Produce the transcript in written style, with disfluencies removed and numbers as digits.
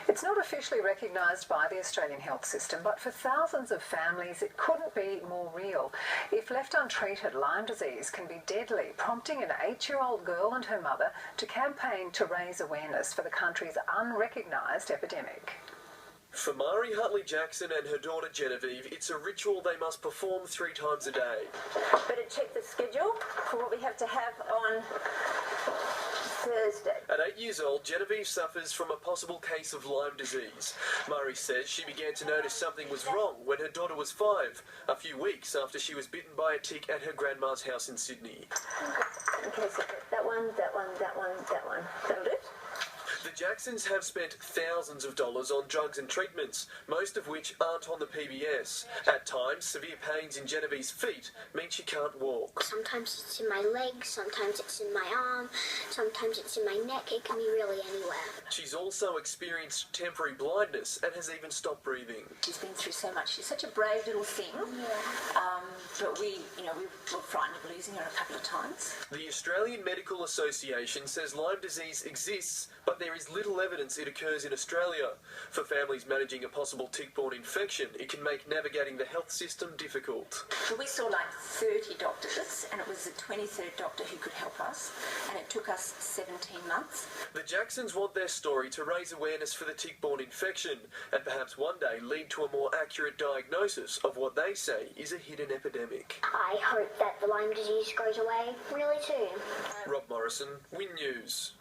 It's not officially recognised by the Australian health system, but for thousands of families it couldn't be more real. If left untreated, Lyme disease can be deadly, prompting an 8-year-old girl and her mother to campaign to raise awareness for the country's unrecognised epidemic. For Mari Huttley-Jackson and her daughter Genevieve, it's a ritual they must perform 3 times a day. Better check the schedule for what we have to have on Thursday. At 8 years old, Genevieve suffers from a possible case of Lyme disease. Murray says she began to notice something was wrong when her daughter was 5, a few weeks after she was bitten by a tick at her grandma's house in Sydney. Okay, so that one. That'll do. The Jacksons have spent thousands of dollars on drugs and treatments, most of which aren't on the PBS. At times, severe pains in Genevieve's feet mean she can't walk. Sometimes it's in my legs, sometimes it's in my arm, sometimes it's in my neck. It can be really anywhere. She's also experienced temporary blindness and has even stopped breathing. She's been through so much. She's such a brave little thing. But we were frightened of losing her a couple of times. The Australian Medical Association says Lyme disease exists, but there is little evidence it occurs in Australia. For families managing a possible tick-borne infection, it can make navigating the health system difficult. So we saw like 30 doctors, and it was the 23rd doctor who could help us, and it took us 17 months. The Jacksons want their story to raise awareness for the tick-borne infection, and perhaps one day lead to a more accurate diagnosis of what they say is a hidden epidemic. I hope that the Lyme disease goes away really soon. Rob Morrison, Win News.